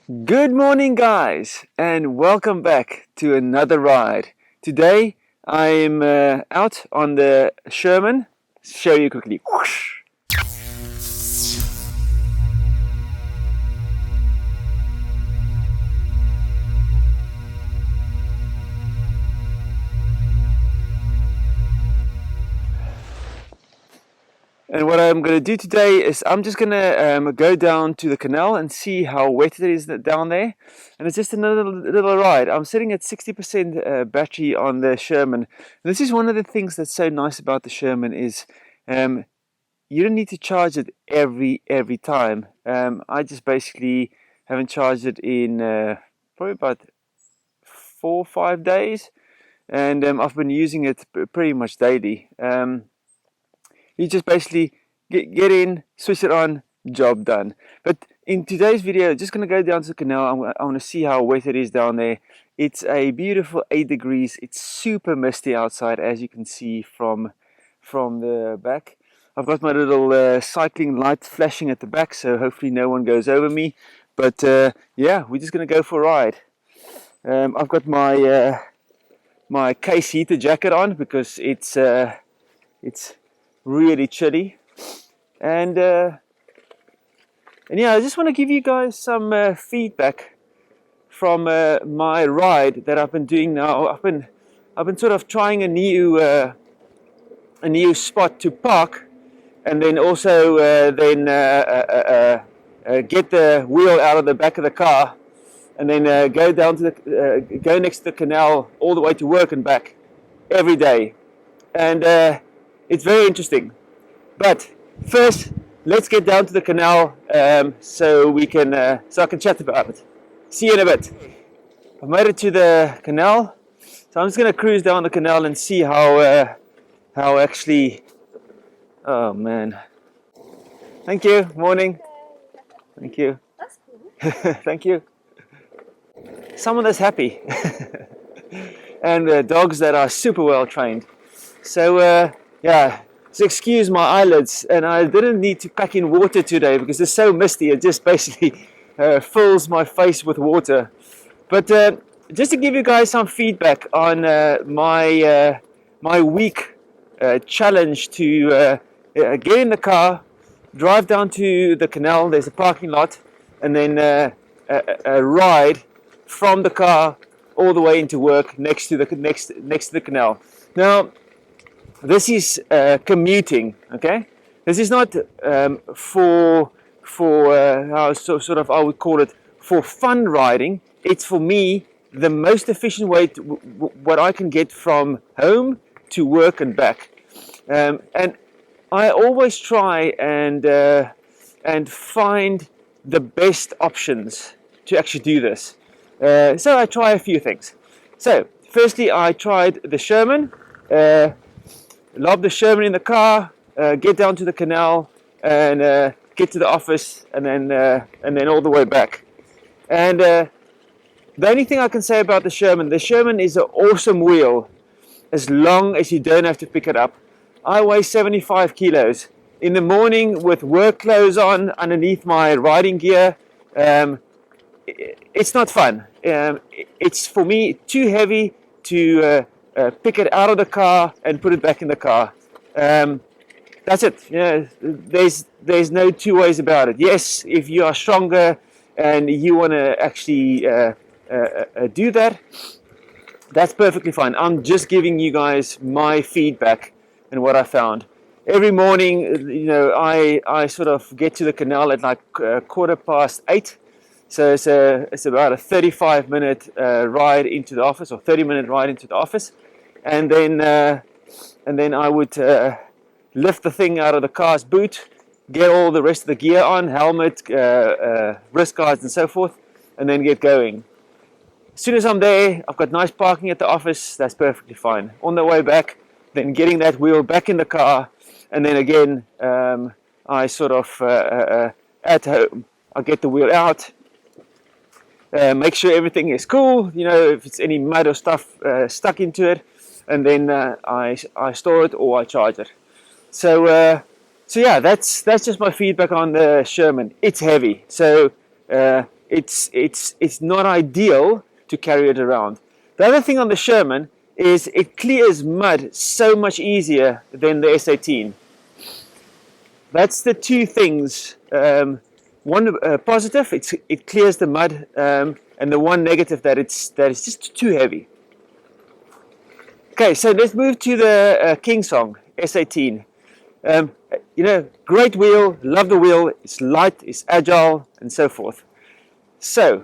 Good morning guys, and welcome back to another ride. Today I'm out on the Sherman. Show you quickly. Whoosh. And what I'm going to do today is I'm just going to go down to the canal and see how wet it is down there. And it's just another little ride. I'm sitting at 60% battery on the Sherman. And this is one of the things that's so nice about the Sherman is you don't need to charge it every time. I just basically haven't charged it in probably about 4 or 5 days. And I've been using it pretty much daily. You just basically get in, switch it on, job done. But in today's video, just going to go down to the canal. I want to see how wet it is down there. It's a beautiful 8 degrees. It's super misty outside, as you can see from the back. I've got my little cycling light flashing at the back, so hopefully no one goes over me. But yeah, we're just going to go for a ride. I've got my my Keis heater jacket on because it's really chilly, and yeah, I just want to give you guys some feedback from my ride that I've been doing now. I've been sort of trying a new spot to park, and then also get the wheel out of the back of the car, and then go down to the go next to the canal all the way to work and back every day, and it's very interesting. But first, let's get down to the canal so I can chat about it. See you in a bit. I've made it to the canal, so I'm just going to cruise down the canal and see how actually. Oh man! Thank you. Morning. Thank you. That's cool. Thank you. Someone that's happy, and dogs that are super well trained. So yeah. So excuse my eyelids, and I didn't need to pack in water today because it's so misty. It just basically fills my face with water. But just to give you guys some feedback on my week challenge to get in the car, drive down to the canal. There's a parking lot, and then ride from the car all the way into work next to the canal. Now, this is commuting, okay? This is not for how sort of I would call it for fun riding. It's for me the most efficient way to what I can get from home to work and back. And I always try and find the best options to actually do this. So I try a few things. So firstly, I tried the Sherman. Lob the Sherman in the car, get down to the canal, and get to the office, and then all the way back. And the only thing I can say about the Sherman is an awesome wheel, as long as you don't have to pick it up. I weigh 75 kilos. In the morning with work clothes on underneath my riding gear, it's not fun. It's for me too heavy to pick it out of the car and put it back in the car. That's it. You know, there's no two ways about it. Yes, if you are stronger and you want to actually do that, that's perfectly fine. I'm just giving you guys my feedback and what I found. Every morning, you know, I sort of get to the canal at like 8:15. So it's about a 35-minute ride into the office, or 30-minute ride into the office, and then I would lift the thing out of the car's boot, get all the rest of the gear on, helmet, wrist guards, and so forth, and then get going. As soon as I'm there, I've got nice parking at the office. That's perfectly fine. On the way back, then getting that wheel back in the car, and then again, I sort of at home, I get the wheel out. Make sure everything is cool, you know, if it's any mud or stuff stuck into it, and then I store it or I charge it. So yeah, that's just my feedback on the Sherman. It's heavy, so it's not ideal to carry it around. The other thing on the Sherman is it clears mud so much easier than the S18. That's the two things. One positive, it clears the mud, and the one negative, that it's just too heavy. Okay, so let's move to the Kingsong S18. You know, great wheel, love the wheel. It's light, it's agile, and so forth. So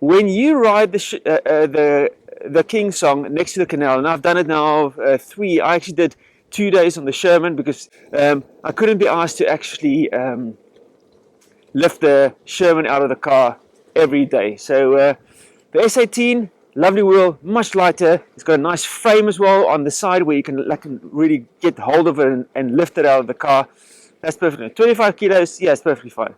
when you ride the Kingsong next to the canal, and I've done it now I actually did 2 days on the Sherman because I couldn't be asked to actually lift the Sherman out of the car every day. So the S18, lovely wheel, much lighter. It's got a nice frame as well on the side where you can really get hold of it and lift it out of the car. That's perfect. 25 kilos, yeah, it's perfectly fine.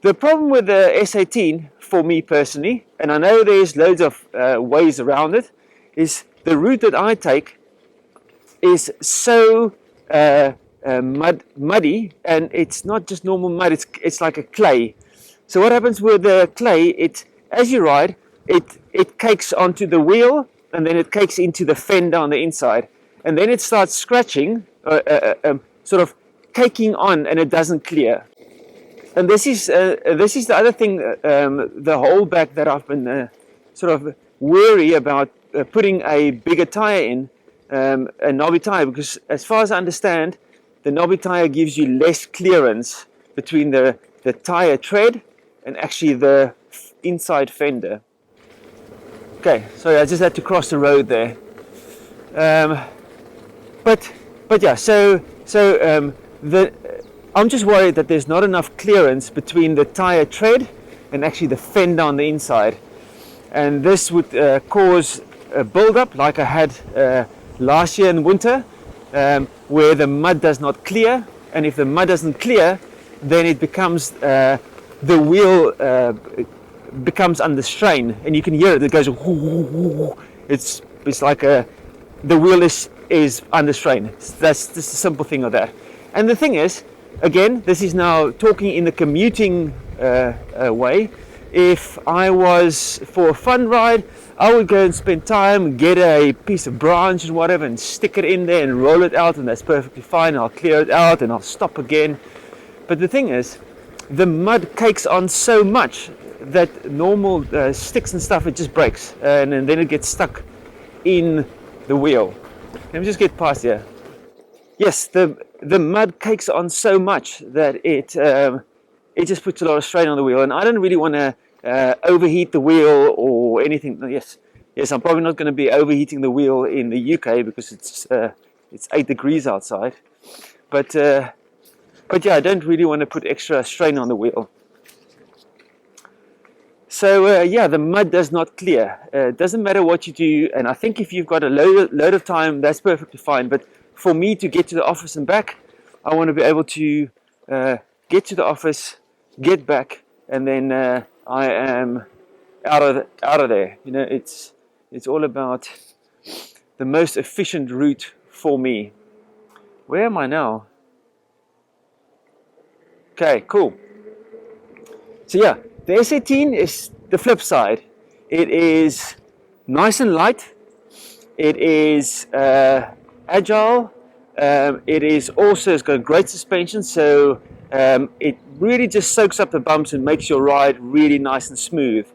The problem with the S18, for me personally, and I know there's loads of ways around it, is the route that I take is so muddy, and it's not just normal mud, it's like a clay. So what happens with the clay, as you ride, it cakes onto the wheel, and then it cakes into the fender on the inside, and then it starts scratching, sort of caking on, and it doesn't clear. And this is the other thing, the holdback that I've been sort of wary about putting a bigger tire in, a knobby tire, because as far as I understand, the knobby tire gives you less clearance between the tire tread and actually the inside fender. Okay, sorry, I just had to cross the road there. But yeah, so I'm just worried that there's not enough clearance between the tire tread and actually the fender on the inside, and this would cause a build-up like I had last year in winter, where the mud does not clear, and if the mud doesn't clear, then it becomes the wheel becomes under strain, and you can hear it. It goes. It's like the wheel is under strain. That's just a simple thing of that. And the thing is, again, this is now talking in the commuting way. If I was for a fun ride, I would go and spend time, get a piece of branch and whatever, and stick it in there and roll it out, and that's perfectly fine. I'll clear it out and I'll stop again. But the thing is, the mud cakes on so much that normal sticks and stuff, it just breaks, and then it gets stuck in the wheel. Let me just get past here. Yes, the mud cakes on so much that it just puts a lot of strain on the wheel, and I don't really want to overheat the wheel or anything. Yes, I'm probably not going to be overheating the wheel in the UK because it's 8 degrees outside. But yeah, I don't really want to put extra strain on the wheel. So yeah, the mud does not clear. It doesn't matter what you do, and I think if you've got a load of time, that's perfectly fine. But for me to get to the office and back, I want to be able to get to the office, get back, and then I am out of there. You know, it's all about the most efficient route for me. Where am I now? Okay, cool. So yeah, the S18 is the flip side. It is nice and light. It is agile. It's got great suspension, so it really just soaks up the bumps and makes your ride really nice and smooth.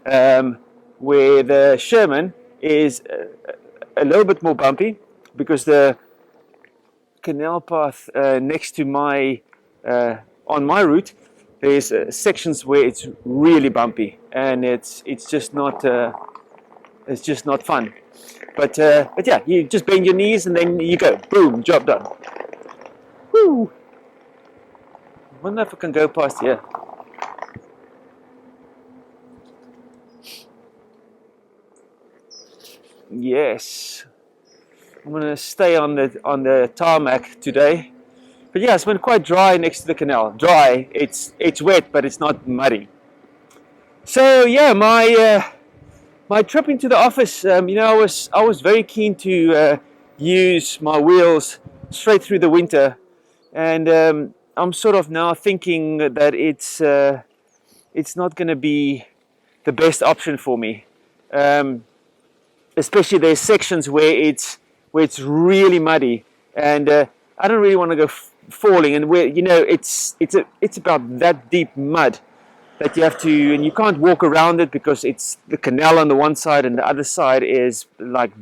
Where the Sherman is a little bit more bumpy because the canal path next to my on my route, there's sections where it's really bumpy, and it's just not fun. But yeah, you just bend your knees and then you go, boom, job done. Woo! I wonder if I can go past here. Yes, I'm gonna stay on the tarmac today. But yeah, it's been quite dry next to the canal. Dry, it's wet, but it's not muddy. So yeah, my trip into the office, you know, I was very keen to use my wheels straight through the winter, and I'm sort of now thinking that it's not going to be the best option for me. Especially there's sections where it's really muddy, and I don't really want to go falling, and where, you know, it's about that deep mud that you have to, and you can't walk around it because it's the canal on the one side and the other side is like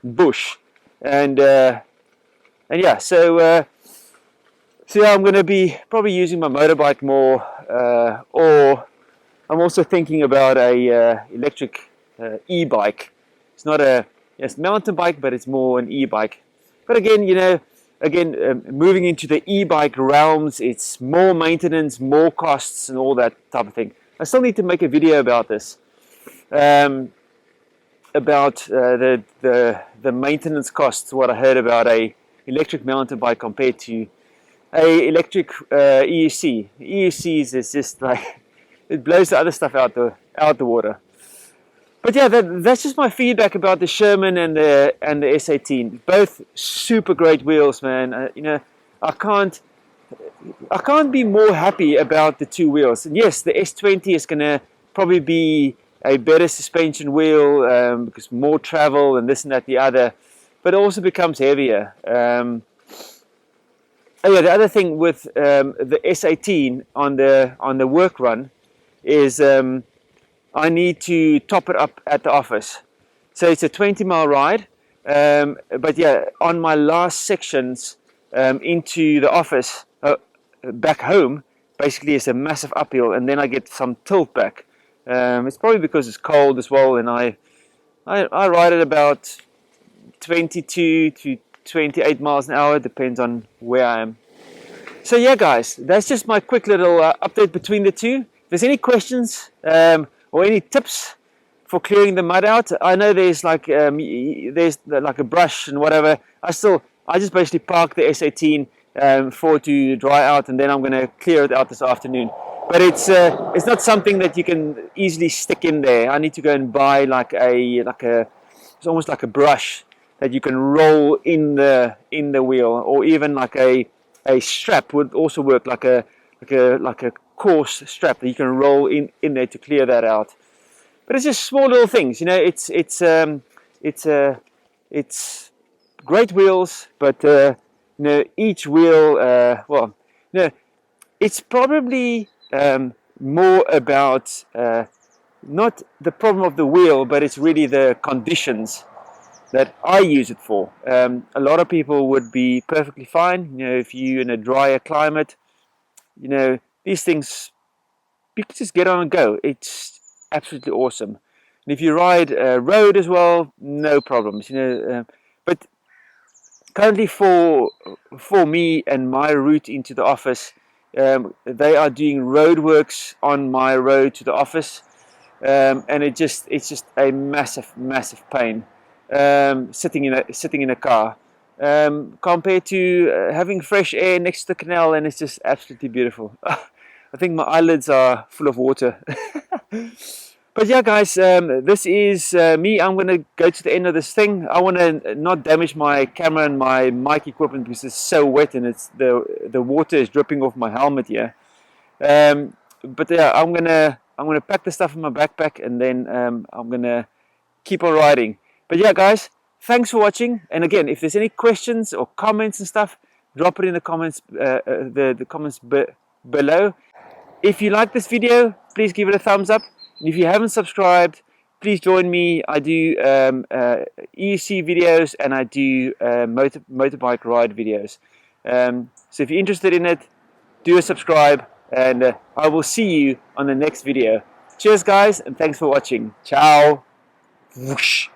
bush, and yeah, so yeah, I'm going to be probably using my motorbike more, or I'm also thinking about a electric e-bike. It's not a mountain bike, but it's more an e-bike. But again, you know, moving into the e-bike realms, it's more maintenance, more costs, and all that type of thing. I still need to make a video about this, about the maintenance costs. What I heard about a electric mountain bike compared to a electric EUC. EUCs is just like, it blows the other stuff out the water. But yeah, that's just my feedback about the Sherman and the S18. Both super great wheels, man. You know, I can't be more happy about the two wheels. And yes, the S20 is gonna probably be a better suspension wheel, because more travel and this and that, the other, but it also becomes heavier. Oh yeah, the other thing with the S18 on the work run is I need to top it up at the office. So it's a 20-mile ride, but yeah, on my last sections into the office, back home, basically it's a massive uphill, and then I get some tilt back. It's probably because it's cold as well, and I ride at about 22 to 28 miles an hour, depends on where I am. So yeah, guys, that's just my quick little update between the two. If there's any questions or any tips for clearing the mud out, I know there's like a brush and whatever. I just basically park the S18 for it to dry out, and then I'm going to clear it out this afternoon. But it's not something that you can easily stick in there. I need to go and buy it's almost like a brush that you can roll in the wheel, or even like a strap would also work, like a coarse strap that you can roll in there to clear that out. But it's just small little things, you know. It's great wheels, but you know, each wheel, well, you know, it's probably more about not the problem of the wheel, but it's really the conditions that I use it for. A lot of people would be perfectly fine, you know, if you're in a drier climate, you know, these things, you can just get on and go. It's absolutely awesome. And if you ride road as well, no problems, you know. But currently for me and my route into the office, they are doing roadworks on my road to the office, and it's just a massive pain. Sitting in a car, compared to having fresh air next to the canal, and it's just absolutely beautiful. I think my eyelids are full of water. But yeah, guys, this is me. I'm going to go to the end of this thing. I want to not damage my camera and my mic equipment because it's so wet, and it's the water is dripping off my helmet here. But yeah, I'm gonna pack the stuff in my backpack, and then I'm gonna keep on riding. But yeah, guys, thanks for watching. And again, if there's any questions or comments and stuff, drop it in the comments, the comments below. If you like this video, please give it a thumbs up. And if you haven't subscribed, please join me. I do EUC videos, and I do motorbike ride videos. So if you're interested in it, do a subscribe, and I will see you on the next video. Cheers, guys, and thanks for watching. Ciao. Whoosh.